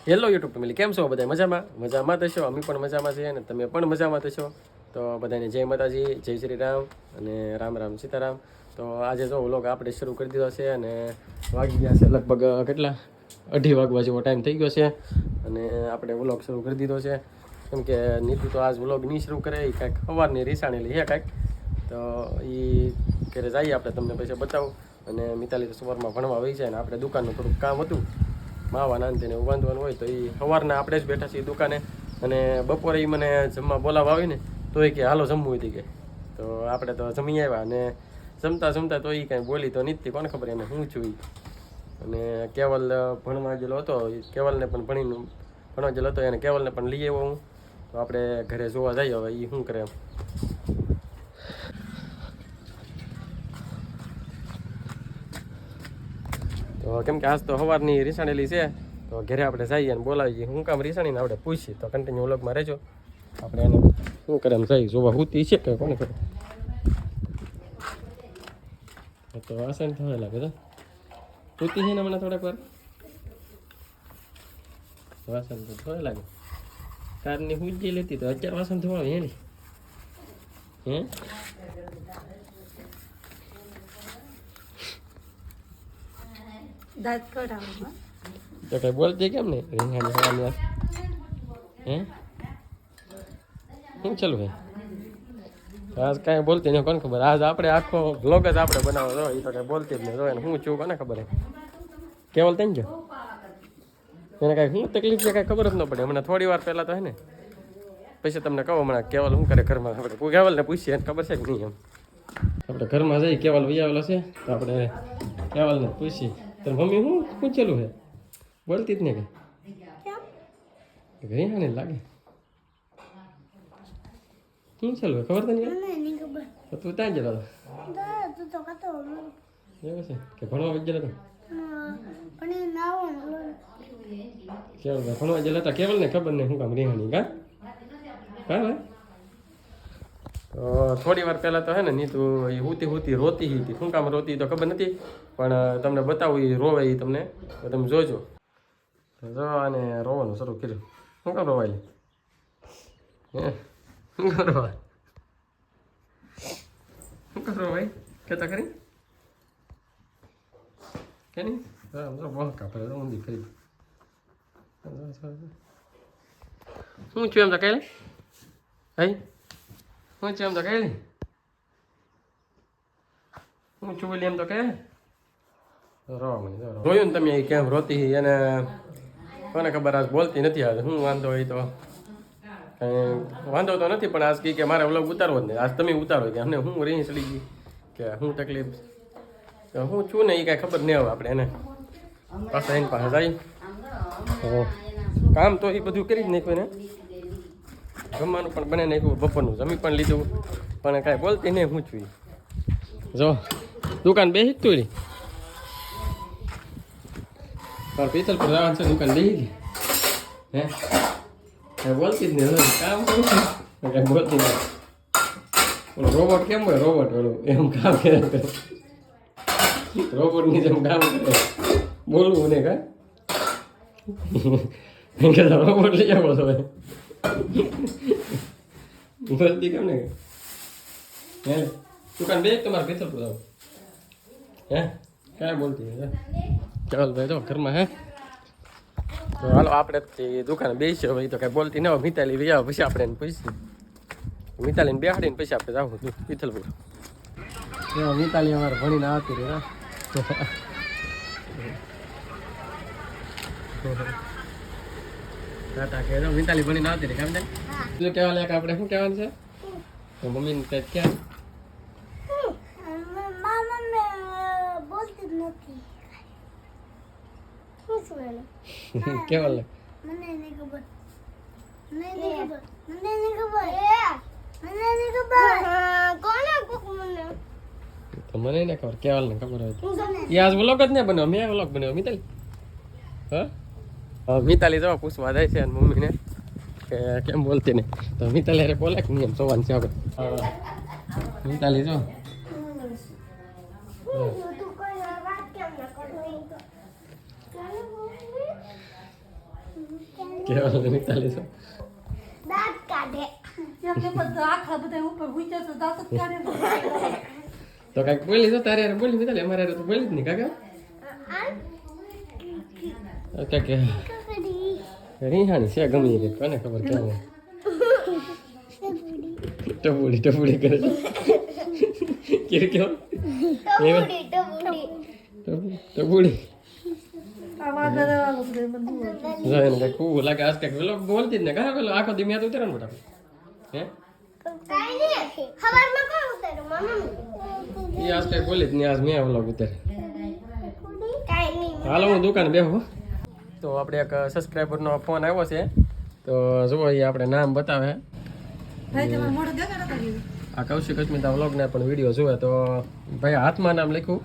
Hello YouTube family, કેમ છો બધા? મજામાં થશો? અમે પણ મજામાં છીએ અને તમે પણ મજામાં થશો. તો બધાને જય માતાજી, જય શ્રી રામ અને રામ રામ સીતારામ. તો આજે જો વ્લોગ આપણે શરૂ કરી દીધો છે અને વાગી ગયા છે લગભગ કેટલા 2:30 વાગવા જેવો ટાઈમ થઈ ગયો છે અને આપણે વ્લોગ શરૂ કરી દીધો છે. કેમ કે નીતુ તો આજ વ્લોગ નહીં શરૂ કરે, એ કાંઈક સવારની રીસાણેલી છે કાંઈક, તો એ ઘરે જઈએ આપણે તમને પછી બતાવું. અને મિતાલી તો સવારમાં ભણવા વહી જાય ને આપણે દુકાનનું થોડુંક કામ હતું, માવા નાનતીને એવું બાંધવાનું હોય, તો એ સવારના આપણે જ બેઠા છીએ દુકાને. અને બપોરે એ મને જમવા બોલાવવા આવે ને તો એ કે હાલો જમવું હતી કે, તો આપણે તો જમી આવ્યા. અને જમતા તો એ કાંઈ બોલી તો નથી, કોને ખબર એને હું છું. અને કેવલ ભણવા ગયેલો હતો, કેવલને પણ ભણવા ગયેલો હતો, એને કેવલને પણ લઈ આવ્યો હું. તો આપણે ઘરે જોવા જઈએ હવે એ શું કરે એમ. તો કેમ કે આજ તો સવારની રીસાણેલી છે, તો ઘરે આપણે જઈએ અને બોલાવીએ. હું કામ રીસાણીને આપણે પૂછીએ, તો કન્ટિન્યુ વ્લોગમાં રહેજો. આપણે એને શું કરે એમ જઈ જોવા હુતી છે કે કોને ખબર. તો વાસણ થવા લાગે તો હુતી છે ને હમણાં થોડાક વાર વાસણ તો થવા લાગે. કારની હુજી લેતી તો અત્યારે વાસણ થવા આવે એની હે. દાંત કઢાવવા તો કઈ બોલતી કેમ ને રીંગણાની હવાની હે શું ચાલુ હે? આજ કાંઈ બોલતી નહીં, કોને ખબર. આજ આપણે આખો વ્લોગ જ આપણે બનાવો તો એ તો કાંઈ બોલતી જ નહીં. તો એને હું છું કોને ખબર હે. કેવલ થઈ ગયો એને કાંઈ શું તકલીફ છે કાંઈ ખબર જ ન પડે. હમણાં થોડી વાર પહેલાં તો હે ને, પછી તમને કહો હમણાં કેવલ શું કરે ઘરમાં. આપણે કેવલને પૂછીએ એને ખબર છે કે નહીં એમ. આપણે ઘરમાં જઈ કેવલ વૈયાવેલો છે, તો આપણે કેવલને પૂછીએ. તો મમ્મી શું પૂછેલું હે? બોલતી જ નહીં કે રીંગણાની લાગે શું ચાલુ ખબર તને? તું ત્યાં ગયેલો હતો એવું છે કે ભણવા ગયેલો હતો? કેવલ ભણવા ગયેલા હતા. કેવલ ને ખબર નહીં શું કામ રીંગણાની કા ભાઈ. તો થોડી વાર પહેલાં તો હે ને નીતુ એ હુતી રોતી હતી. શું કામ રોતી તો ખબર નથી, પણ તમને બતાવું એ રોવે એ તમને, તો તમે જોજો. જો અને રોવાનું શરૂ કર્યું. શું કામ રોવાય હે? શું કામ રોવાય? શું કામ રોવાય કહેતા ખરી કે નહીં? હા બહુ કાપે ઊંધી કરી. શું છું એમ તો કહે ભાઈ, શું છે એમ તો કહે હું છું બોલી એમ તો કહે. રોવા મને જોયું ને તમે કેમ રોતી એને કોને ખબર. આજ બોલતી નથી. આજ શું વાંધો હોય તો કંઈ વાંધો તો નથી, પણ આજ કે મારે વ્લોગ ઉતારવો જ નહીં. આજ તમે ઉતારો કે અમને હું રીંગ ચડી ગઈ કે શું તકલીફ તો હું છું ને એ કાંઈ ખબર નહીં આવે. આપણે એને પાછા એની પાસે જાય કામ તો એ બધું કરી જ નાખ્યું ને. જમવાનું પણ બને નાખ્યું, બપોરનું જમી પણ લીધું, પણ કાંઈ બોલતી નહીં. હું છું જો દુકાન બેસી જ તું તાર પિત્તલ પર જવાનું છે, દુકાન બેસી ગઈ હે. કાંઈ બોલતી જ નહીં. કામ કરું કાંઈ બોલતી નહીં. ઓલો રોબોટ કેમ હોય? રોબોટ ઓલું એમ કામ કરે, રોબોટની જેમ કામ કરે. બોલવું ને કા રોબોટ લઈ આવો છો બોલતી કેમ ને હે. દુકાન બે તમારે પિત્તલ પર આવો હે. કાંઈ બોલતી ચાલ ભાઈ જો ઘરમાં હે. તો હાલો આપણે દુકાને બેસીએ. હવે એ તો કાંઈ બોલતી ન હોય. મિતાલી ભાઈ આવે પછી આપણે એને પૂછીએ. મિતાલીને બેહાડીને પછી આપણે જાવું પિત્તલપુર. મિતાલી અમારે ભણીને આવતી રહી હા. ટાટા કે મિતાલી ભણીને આવતી રહી. કામ થાય બીજું કહેવા લાયક આપણે શું કહેવાનું છે? તો મમ્મીને કંઈક ક્યાં કેવા લાગે મને નહીં ખબર. તો મને ને ખબર, કેવલ ને ખબર હોય. એ આજ વ્લોગ જ ને બન્યો, મેં વ્લોગ બન્યો. મિતાલી હા મિતાલી જવા પૂછવા જાય છે મમ્મીને કે કેમ બોલતી ને. તો મિતાલી અરે બોલે કે નહીં એમ જોવાનું છે આપણે. મિતાલી જો કેવલ ને મિતાલી છો દાંત કાઢે એમ કે બધા આખા બધા ઉપર હુંચે તો દાંત જ કાઢે ને. તો કાંઈક બોલી છો તારે હારે બોલી મિતાલી અમારે હારે તો બોલી જ નહીં કાકા કાંઈક રીહાણી છે ગમી કે કોને ખબર કેવું ટપુડી કરે છે કેવું ટપુડી આ વાદળ વાળું બધું મને બહુ ગમે. જાય ને કાંઈક ખૂબ લાગે આજ કાંઈક વેલો બોલતી જ ને કાં પેલો આખો દી મેં તો ઉતરે ને મોટા હે કાઈ નહીં ખબરમાં કોણ ઉતાર્યું મમ્મી એ આજ કાંઈક બોલી જ નહીં આજ મેં વ્લોગ ઉતારે કાઈ નહીં હાલો હું દુકાને બેહું તો આપણે એક સબસ્ક્રાઈબરનો ફોન આવ્યો છે તો જુઓ એ આપણે નામ બતાવે ભાઈ તમારે મોઢું દેખાડો તો કીધું. આ કૌશિક અસ્મિતા વ્લોગના પણ વિડીયો જોવે તો ભાઈ હાથમાં નામ લખ્યું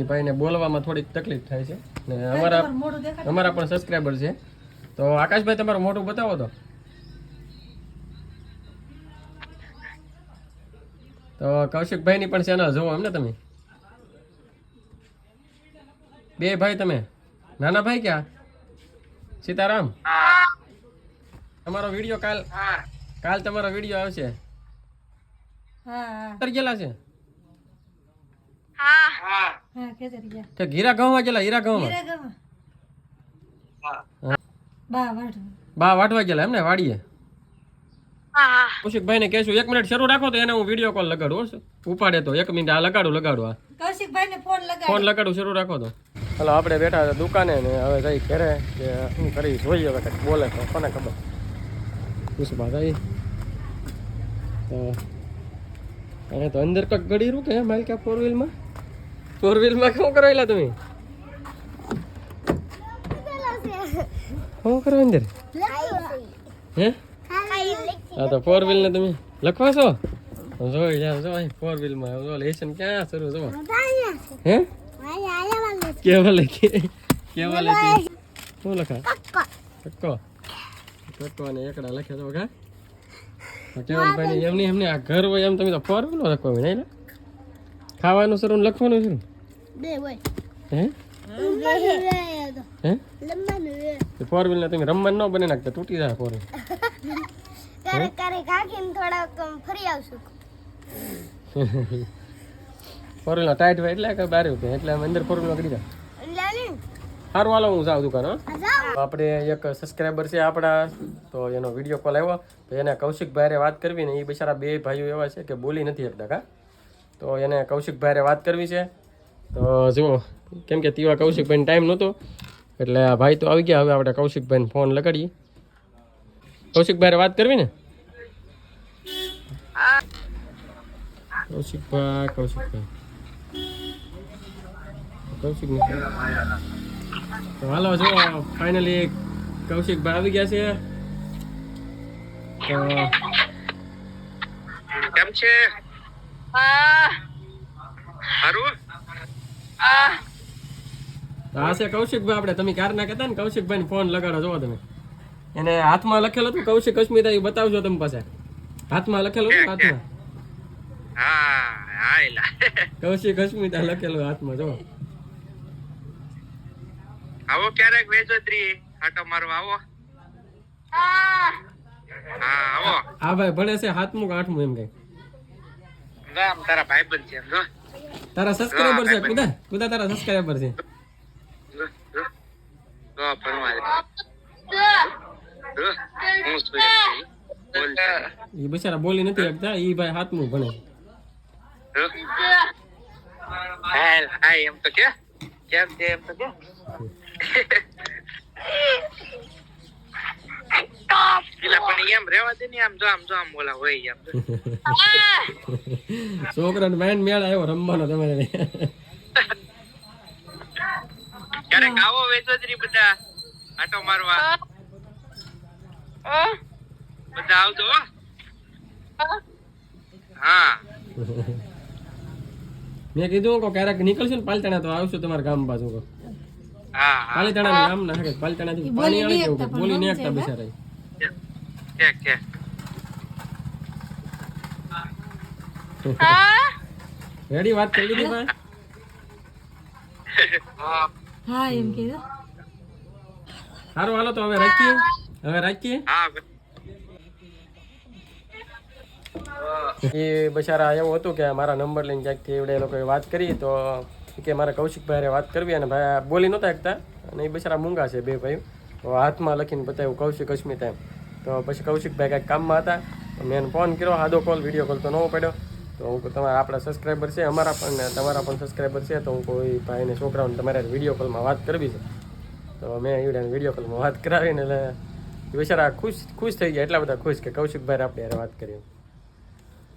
ભાઈને બોલવામાં થોડીક તકલીફ થાય છે ને અમારા તમારું મોઢું દેખાડો. અમારા પણ સબસ્ક્રાઈબર છે તો આકાશભાઈ તમારું મોટું બતાવો તો કૌશિકભાઈની પણ ચેનલ જોવો એમ ને તમે બે ભાઈ તમે નાના ભાઈ ક્યાં સીતારામ તમારો વિડીયો કાલ તમારો વિડીયો આવશે હા હા ગયેલા છે હા ખેતર ગયા. કે ગીરા ઘઉંમાં ગયેલા હીરા ઘઉંમાં હીરા ગામમાં. બા વાઢ. બા વાટવા ગયેલા એમ ને વાડીએ કૌશિકભાઈ ને કહેશું 1 મિનિટ શરૂ રાખો તો એને હું વિડીયો કોલ લગાડું હો. ઉપાડે તો 1 મિનિટ આ લગાડું આ કૌશિકભાઈને ફોન લગાડ. ફોન લગાડું શરૂ રાખો તો હાલો આપણે બેઠા હતા દુકાને ને હવે જઈ ઘરે કે શું કરી જોઈએ હવે કંઈક બોલે તો કોને ખબર પુષ્પા ભાઈ તો અને તો અંદર કંઈક ગડી રૂ કે માલિકા ફોર વ્હીલમાં શું કરાવેલા તમે શું કરો અંદર હે હા તો ફોર વ્હીલ ને તમે લખવા છો જોઈ જાવ જો અહીં ફોર વ્હીલમાં જો લેસન ક્યાં શરૂ જો હે કેવા લખી શું લખા કક્કો અને એકડા લખ્યા તો કા કેવલભાઈ એમની આ ઘર હોય એમ તમે તો ફોર વ્હીલ લખવા હોય નહીં ખાવાનું શરૂ ને લખવાનું છે બે હોય હે હે ફોર વ્હીલ ને તમે રમવાનું ન બની નાખતા તૂટી જાય ફોર વ્હીલ ક્યારેક કાકીને થોડાક ફરી આવશું ફોર વ્હીલ ટાઈટ હોય એટલે કે બારે ઉઠે એટલે અમે અંદર ફોર વ્હીલ કરી દા સારું હાલો હું જાઉં દુકાન આપણે એક સબસ્ક્રાઈબર છે આપણા તો એનો વિડીયો કોલ આવ્યો તો એને કૌશિકભાઈ વાત કરવી ને એ બિચારા બે ભાઈઓ એવા છે કે બોલી નથી શકતા કા તો એને કૌશિકભાઈ વાત કરવી છે તો જુઓ કેમ કે તેવા કૌશિકભાઈને ટાઈમ નહોતો એટલે આ ભાઈ તો આવી ગયા હવે આપણે કૌશિકભાઈને ફોન લગાડીએ કૌશિકભાઈ વાત કરવી ને કૌશિકભાઈ તો હાલો જો ફાઇનલી કૌશિકભાઈ આવી ગયા છે તો કેમ છે હારું આ છે કૌશિકભાઈ આપણે તમે કારના કહેતા ને કૌશિકભાઈને ફોન લગાડો જોવો તમે એને હાથમાં લખેલું હતું કૌશિક અસ્મિતા એ બતાવજો તમે પાસે હાથમાં લખેલું હતું હાથમાં હા હાયલા કૌશિક અસ્મિતા લખેલું હાથમાં જો આવો ક્યારેક વેજોત્રી આટો મારવા આવો હા આવો આ ભાઈ ભણે છે 7મું કે 8મું એમ કઈ ગામ તારા ભાઈબંધ છે જો તારા સબસ્ક્રાઇબર છે કુદા તારા સબસ્ક્રાઇબર છે તો ભણવા હું શું બોલ એ બિચારા બોલી નથી શકતા એ ભાઈ 7મું ભણે હાલ હાય એમ તો કે કેમ છે એમ તો કે પેલા પણ એમ રેવા દે ને આમ જો બોલા હોય એમ છોકરાને માઇન્ડ મેળ આવ્યો રમવાનો તમારે ક્યારેક આવો વેચોદરી બધા આટો મારવા બધા આવજો હો. હા મેં કીધું કે ક્યારેક નીકળશે ને પાલતાણા તો આવશું તમારા ગામ બાજુ હા હા પાલીતાણા ગામ ના હકે પાલતાણા થી પાણી આવે કેવું બોલી નહીં શકતા બિચારા કે રેડી વાત કરી દીધી ભાઈ હા એમ કીધું. સારું હાલો તો હવે રાખીએ હવે રાખીએ. હા એ બચારા એવું હતું કે મારા નંબર લઈને ક્યાંકથી એવડે એ લોકોએ વાત કરી તો કે મારે કૌશિકભાઈ વાત કરવી અને ભાઈ બોલી નહોતા શકતા અને એ બચારા મૂંગા છે બે ભાઈ. તો હાથમાં લખીને બતાવ્યું કૌશિક અસ્મિતા એમ. તો પછી કૌશિકભાઈ કાંઈક કામમાં હતા તો મેં એને ફોન કર્યો, સાદો કોલ, વિડીયો કોલ તો નવો પડ્યો. તો હું તમારા આપણા સબસ્ક્રાઈબર છે, અમારા પણ ને તમારા પણ સબસ્ક્રાઈબર છે, તો હું કોઈ ભાઈને છોકરાઓને તમારે વિડીયો કોલમાં વાત કરવી છે. તો મેં એવડે વિડીયો કોલમાં વાત કરાવીને એટલે એ બિચારા ખુશ થઈ ગયા, એટલા બધા ખુશ કે કૌશિકભાઈ આપણે યાર વાત કરીએ.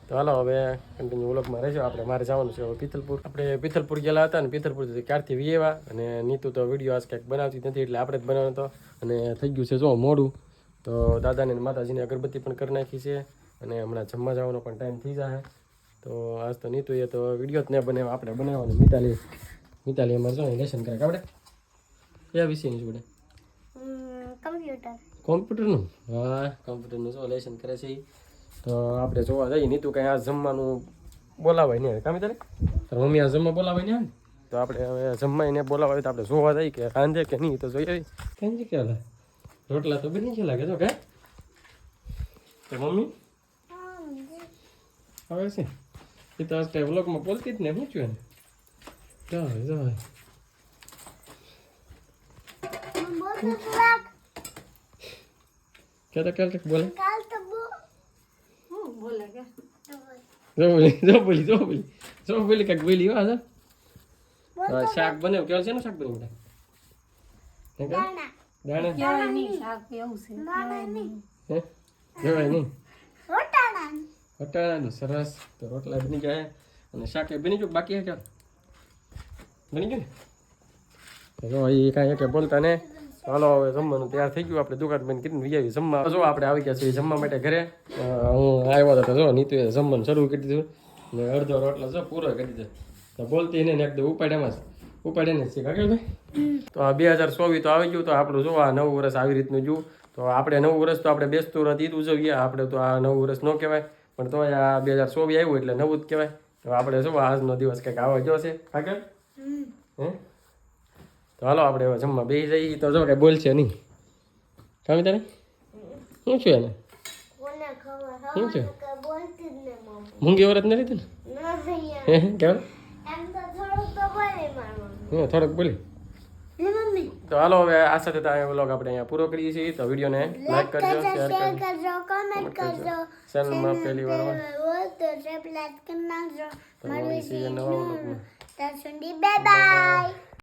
તો હાલો હવે કન્ટિન્યુ વ્લોગમાં રહેજો. આપણે મારે જવાનું છે હવે પિથલપુર. આપણે પિથલપુર ગયેલા હતા ને પિથલપુરથી ક્યારથી વિયેવા અને નીતુ તો વિડીયો આજ કંઈક બનાવતી નથી એટલે આપણે જ બનાવવાનો હતો અને થઈ ગયું છે જો મોડું. તો દાદાને અને માતાજીને અગરબત્તી પણ કરી નાખી છે અને હમણાં જમવા જવાનો પણ ટાઈમ થઈ જાય. તો આજ તો નીતુએ તો વિડીયો જ ન બનાવ્યો, આપણે બનાવવાનું. મિતાલી અમારે જો લેસન કરે આપણે કયા વિષયની જોડે કમ્પ્યુટર. કોમ્પ્યુટરનું. હા કોમ્પ્યુટરનું જો લેસન કરે છે ઈ. તો આપણે જોવા જઈએ. નીતુ કંઈ આ જમવાનું બોલાવાય નહીં કામ તારે તાર મમ્મી આ જમવા બોલાવાય નહીં. તો આપણે હવે જમવા એને બોલાવાય તો આપણે જોવા જઈએ કે રાંધે કે નહીં તો જોઈએ. કાંઈ કે રોટલા તો બની ગયા લાગે તો કે તો મમ્મી હવે છે એ તો આજ કંઈ વ્લોગમાં બોલતી જ ને શું થયું એને જાય ક્યાં બોલે કાલ તો હું બોલે કે જો બોલી કાંઈક બોલી હા શાક બન્યું કેવું છે ને શાક બન્યું બેટા દાણા કહેવાય નહીં શાક એવું છે કહેવાય નહીં. હે કહેવાય નહીં રોટાણા. વટાણાનું સરસ. તો રોટલા બની ગયા અને શાક એ બની ગયું બાકી હે બની ગયું ને તો જો એ કાંઈ કે બોલતા ને. ચાલો હવે જમવાનું તૈયાર થઈ ગયું. આપણે દુકાન બંધ કરીને વિચારી જમવા. જો આપણે આવી ગયા છીએ જમવા માટે ઘરે. હું આવ્યો હતો તો જો નીતુએ જમવાનું શરૂ કરી દીધું ને અડધો રોટલો જો પૂરો કરી દીધો. તો બોલતી ને એકદમ ઉપાડ્યામાં જ ઉપાડ્યા ને શીખા કે ભાઈ. તો આ 2024 તો આવી ગયું. તો આપણું જો આ નવું વર્ષ આવી રીતનું જોવું. તો આપણે નવું વર્ષ તો આપણે બેસતું રથ ઈદ ઉજવીએ. આપણે તો આ નવું વર્ષ ન કહેવાય પણ તો આ 2024 આવ્યું એટલે નવું જ કહેવાય. તો આપણે શું આજનો દિવસ કંઈક આવો ગયો છે આગળ હે. તો હાલો આપણે હવે જમવા બેસી જઈએ. તો જો કે બોલશે નહીં કામ તારે શું છે એને કોને ખબર શું છે કે બોલતી જ ને મમ્મી. મૂંગી વરત નથી લીધી નહીં ને હે કેવું એમ તો થોડુંક તો બોલે મારું. હું થોડોક બોલી. લે મમ્મી. તો હાલો હવે આ સાથે તો આ વ્લોગ આપણે અહીંયા પૂરો કરીએ છીએ. તો વિડીયોને લાઈક કરજો, શેર કરજો, કરજો, કમેન્ટ કરજો. ચેનલમાં પહેલી વાર હોય તો સબસ્ક્રાઇબ કરી નાખજો. મળીએ છીએ નવા વ્લોગમાં. ત્યાં સુધી બાય બાય.